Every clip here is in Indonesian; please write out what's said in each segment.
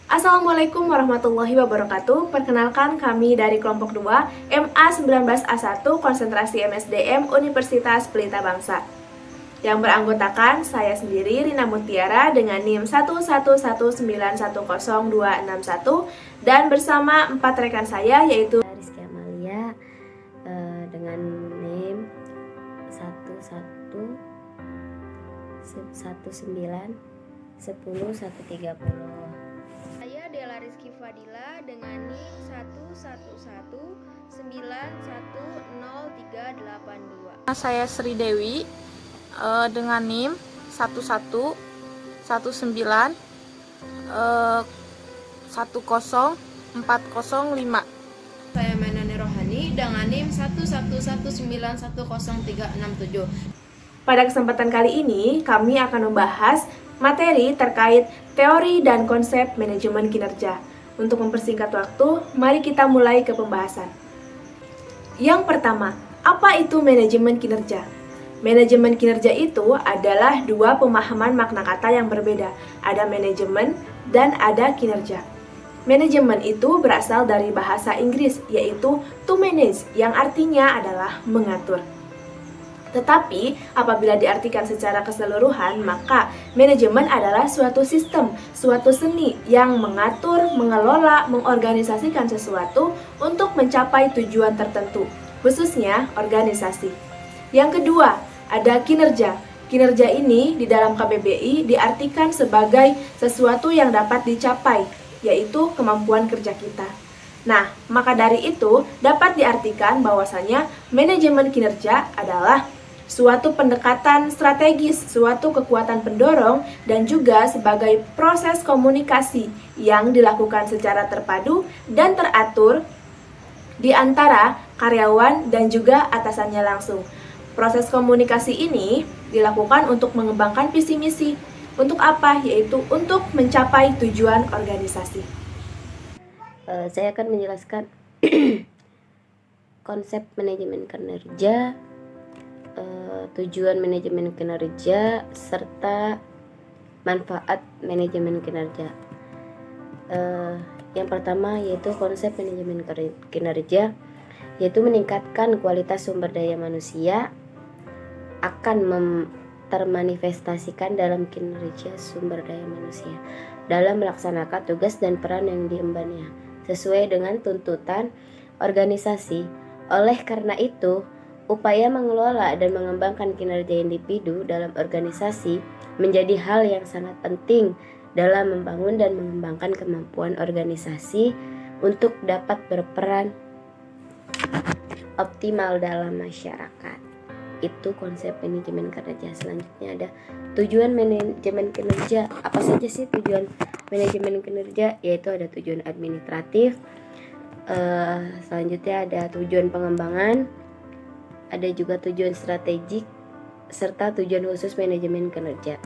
Assalamualaikum warahmatullahi wabarakatuh. Perkenalkan kami dari kelompok 2 MA19A1 konsentrasi MSDM Universitas Pelita Bangsa. Yang beranggotakan saya sendiri Rina Mutiara dengan NIM 111910261 dan bersama 4 rekan saya yaitu Rizky Amalia dengan NIM 111910130. Saya Dela Rizky Fadila dengan NIM 111910382. Saya Sri Dewi dengan NIM 111910405. Saya Mainani Rohani dengan NIM 111910367. Pada kesempatan kali ini kami akan membahas materi terkait teori dan konsep manajemen kinerja. Untuk mempersingkat waktu, mari kita mulai ke pembahasan. Yang pertama, apa itu manajemen kinerja? Manajemen kinerja itu adalah dua pemahaman makna kata yang berbeda. Ada manajemen dan ada kinerja. Manajemen itu berasal dari bahasa Inggris, yaitu to manage, yang artinya adalah mengatur. Tetapi, apabila diartikan secara keseluruhan, maka manajemen adalah suatu sistem, suatu seni yang mengatur, mengelola, mengorganisasikan sesuatu untuk mencapai tujuan tertentu, khususnya organisasi. Yang kedua, ada kinerja. Kinerja ini di dalam KBBI diartikan sebagai sesuatu yang dapat dicapai, yaitu kemampuan kerja kita. Nah, maka dari itu dapat diartikan bahwasanya manajemen kinerja adalah suatu pendekatan strategis, suatu kekuatan pendorong, dan juga sebagai proses komunikasi yang dilakukan secara terpadu dan teratur di antara karyawan dan juga atasannya langsung. Proses komunikasi ini dilakukan untuk mengembangkan visi misi. Untuk apa? Yaitu untuk mencapai tujuan organisasi. Saya akan menjelaskan konsep manajemen kinerja, tujuan manajemen kinerja, serta manfaat manajemen kinerja. Yang pertama yaitu konsep manajemen kinerja, yaitu meningkatkan kualitas sumber daya manusia, akan termanifestasikan dalam kinerja sumber daya manusia dalam melaksanakan tugas dan peran yang diembannya sesuai dengan tuntutan organisasi. Oleh karena itu, upaya mengelola dan mengembangkan kinerja individu dalam organisasi menjadi hal yang sangat penting dalam membangun dan mengembangkan kemampuan organisasi untuk dapat berperan optimal dalam masyarakat. Itu konsep manajemen kinerja. Selanjutnya ada tujuan manajemen kinerja. Apa saja sih tujuan manajemen kinerja? Yaitu ada tujuan administratif, selanjutnya ada tujuan pengembangan, ada juga tujuan strategik, serta tujuan khusus manajemen kinerja.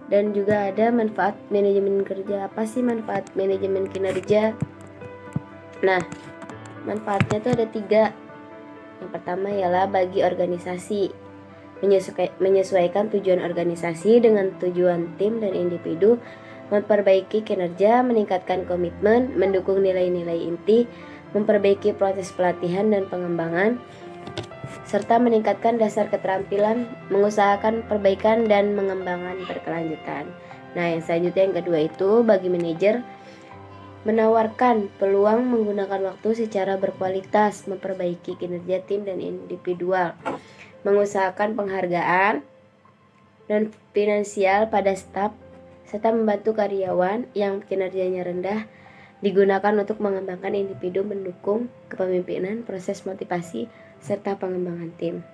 Dan juga ada manfaat manajemen kinerja. Apa sih manfaat manajemen kinerja? Nah, manfaatnya tuh ada 3. Yang pertama ialah bagi organisasi, menyesuaikan tujuan organisasi dengan tujuan tim dan individu, memperbaiki kinerja, meningkatkan komitmen, mendukung nilai-nilai inti, memperbaiki proses pelatihan dan pengembangan, serta meningkatkan dasar keterampilan, mengusahakan perbaikan dan pengembangan berkelanjutan. Nah, yang selanjutnya yang kedua itu bagi manajer, menawarkan peluang menggunakan waktu secara berkualitas, memperbaiki kinerja tim dan individual, mengusahakan penghargaan dan finansial pada staf, serta membantu karyawan yang kinerjanya rendah digunakan untuk mengembangkan individu, mendukung kepemimpinan, proses motivasi, serta pengembangan tim.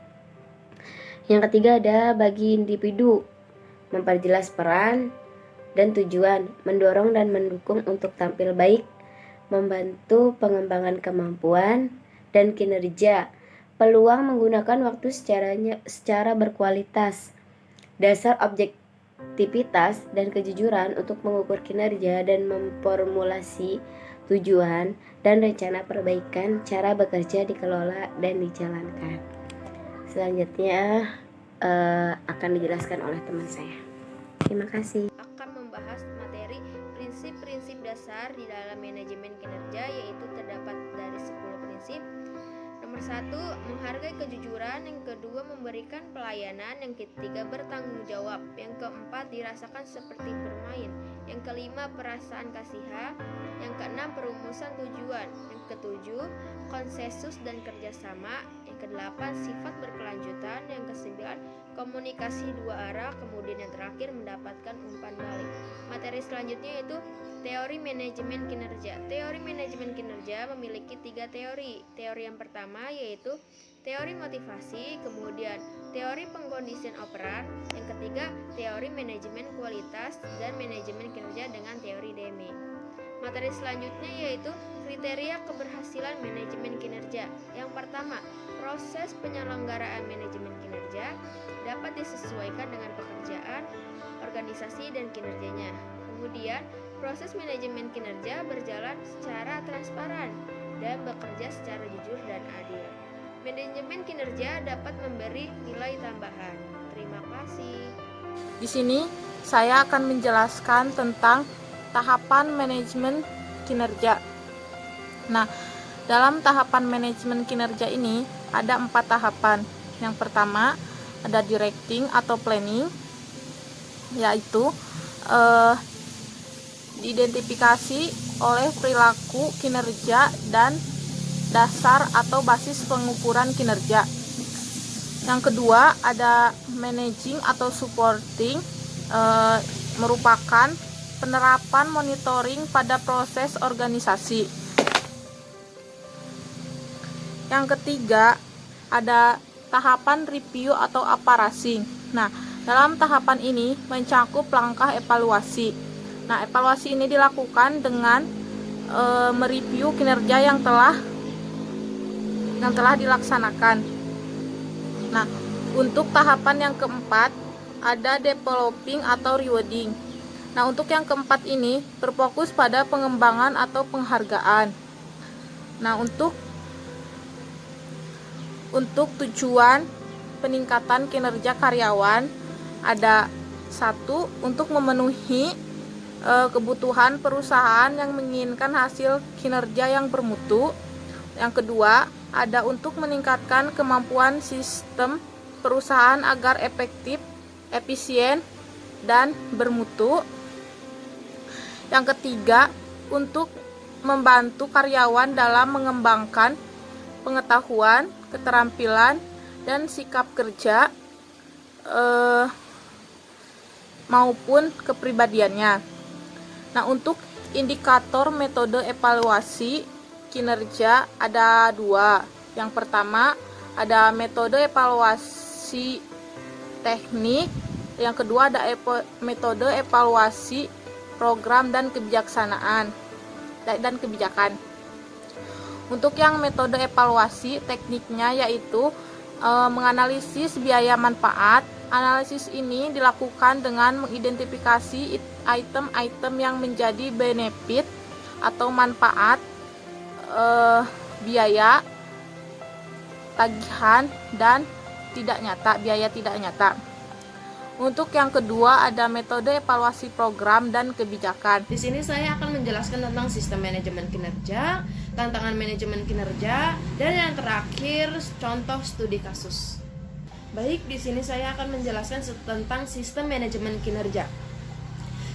Yang ketiga ada bagi individu, memperjelas peran dan tujuan, mendorong dan mendukung untuk tampil baik, membantu pengembangan kemampuan dan kinerja, peluang menggunakan waktu secara berkualitas, dasar objektivitas dan kejujuran untuk mengukur kinerja dan memformulasi tujuan dan rencana perbaikan cara bekerja dikelola dan dijalankan. Selanjutnya akan dijelaskan oleh teman saya. Terima kasih. Akan membahas materi dari prinsip-prinsip dasar di dalam manajemen kinerja, yaitu terdapat dari 10 prinsip. Nomor 1, menghargai kejujuran. Yang kedua, memberikan pelayanan. Yang ketiga, bertanggung jawab. Yang keempat, dirasakan seperti bermain. Yang kelima, perasaan kasihan. Yang keenam, perumusan tujuan. Yang ketujuh, konsensus dan kerjasama. Yang kedelapan, sifat berkelanjutan. Yang kesembilan, komunikasi dua arah. Kemudian yang terakhir, mendapatkan umpan balik. Materi selanjutnya yaitu teori manajemen kinerja. Teori manajemen kinerja memiliki 3 teori. Teori yang pertama yaitu teori motivasi, kemudian teori pengkondisian operan, yang ketiga teori manajemen kualitas dan manajemen kinerja dengan teori Deming. Materi selanjutnya yaitu kriteria keberhasilan manajemen kinerja. Yang pertama, proses penyelenggaraan manajemen kinerja dapat disesuaikan dengan pekerjaan, organisasi, dan kinerjanya. Kemudian, proses manajemen kinerja berjalan secara transparan dan bekerja secara jujur dan adil. Manajemen kinerja dapat memberi nilai tambahan. Terima kasih. Di sini saya akan menjelaskan tentang tahapan manajemen kinerja. Nah, dalam tahapan manajemen kinerja ini ada 4 tahapan. Yang pertama ada directing atau planning, yaitu diidentifikasi oleh perilaku kinerja dan dasar atau basis pengukuran kinerja. Yang kedua ada managing atau supporting, merupakan penerapan monitoring pada proses organisasi. Yang ketiga ada tahapan review atau appraising. Nah, dalam tahapan ini mencakup langkah evaluasi. Nah, evaluasi ini dilakukan dengan mereview kinerja yang telah dilaksanakan. Nah, untuk tahapan yang keempat ada developing atau rewarding. Nah, untuk yang keempat ini berfokus pada pengembangan atau penghargaan. Nah, untuk tujuan peningkatan kinerja karyawan ada 1, untuk memenuhi kebutuhan perusahaan yang menginginkan hasil kinerja yang bermutu. Yang kedua, ada untuk meningkatkan kemampuan sistem perusahaan agar efektif, efisien, dan bermutu. Yang ketiga, untuk membantu karyawan dalam mengembangkan pengetahuan, keterampilan, dan sikap kerja maupun kepribadiannya. Nah, untuk indikator metode evaluasi kinerja ada 2. Yang pertama ada metode evaluasi teknik, yang kedua ada metode evaluasi program dan kebijaksanaan dan kebijakan. Untuk yang metode evaluasi tekniknya yaitu menganalisis biaya manfaat. Analisis ini dilakukan dengan mengidentifikasi item-item yang menjadi benefit atau manfaat, biaya, tagihan, dan biaya tidak nyata. Untuk yang kedua ada metode evaluasi program dan kebijakan. Di sini saya akan menjelaskan tentang sistem manajemen kinerja, tantangan manajemen kinerja, dan yang terakhir contoh studi kasus. Baik, di sini saya akan menjelaskan tentang sistem manajemen kinerja.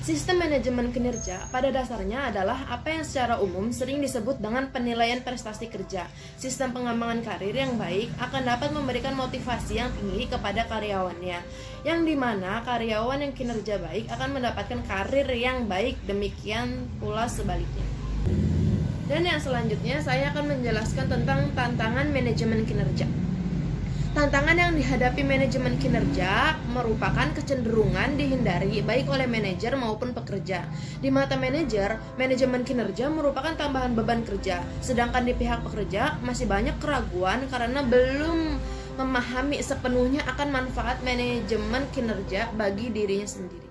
Sistem manajemen kinerja pada dasarnya adalah apa yang secara umum sering disebut dengan penilaian prestasi kerja. Sistem pengembangan karir yang baik akan dapat memberikan motivasi yang tinggi kepada karyawannya, yang dimana karyawan yang kinerja baik akan mendapatkan karir yang baik, demikian pula sebaliknya. Dan yang selanjutnya saya akan menjelaskan tentang tantangan manajemen kinerja. Tantangan yang dihadapi manajemen kinerja merupakan kecenderungan dihindari baik oleh manajer maupun pekerja. Di mata manajer, manajemen kinerja merupakan tambahan beban kerja, sedangkan di pihak pekerja masih banyak keraguan karena belum memahami sepenuhnya akan manfaat manajemen kinerja bagi dirinya sendiri.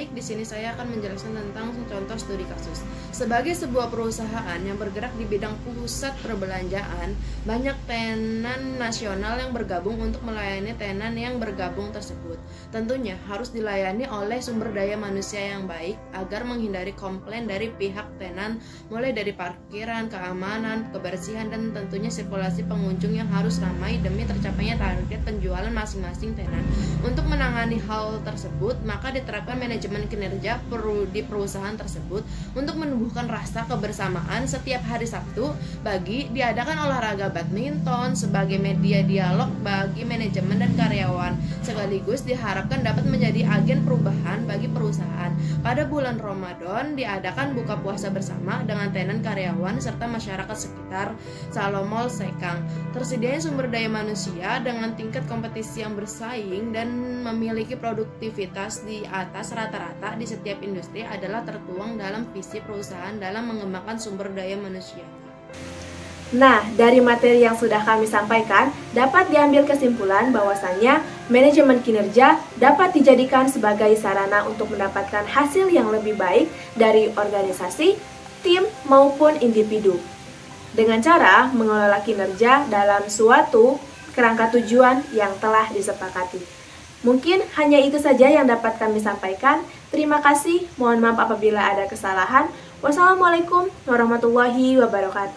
Baik, di sini saya akan menjelaskan tentang contoh studi kasus. Sebagai sebuah perusahaan yang bergerak di bidang pusat perbelanjaan, banyak tenan nasional yang bergabung untuk melayani tenan yang bergabung tersebut. Tentunya harus dilayani oleh sumber daya manusia yang baik agar menghindari komplain dari pihak tenan, mulai dari parkiran, keamanan, kebersihan, dan tentunya sirkulasi pengunjung yang harus ramai demi tercapainya target penjualan masing-masing tenan. Untuk menangani hal tersebut, maka diterapkan manajemen kinerja di perusahaan tersebut untuk menumbuhkan rasa kebersamaan. Setiap hari Sabtu bagi diadakan olahraga badminton sebagai media dialog bagi manajemen dan karyawan, sekaligus diharapkan dapat menjadi agen perubahan bagi perusahaan. Pada bulan Ramadan diadakan buka puasa bersama dengan tenan, karyawan, serta masyarakat sekitar Salomol Sekang. Tersedianya sumber daya manusia dengan tingkat kompetisi yang bersaing dan memiliki produktivitas di atas rata-rata di setiap industri adalah tertuang dalam visi perusahaan dalam mengembangkan sumber daya manusia. Nah, dari materi yang sudah kami sampaikan, dapat diambil kesimpulan bahwasannya manajemen kinerja dapat dijadikan sebagai sarana untuk mendapatkan hasil yang lebih baik dari organisasi, tim, maupun individu. Dengan cara mengelola kinerja dalam suatu kerangka tujuan yang telah disepakati. Mungkin hanya itu saja yang dapat kami sampaikan. Terima kasih, mohon maaf apabila ada kesalahan. Wassalamualaikum warahmatullahi wabarakatuh.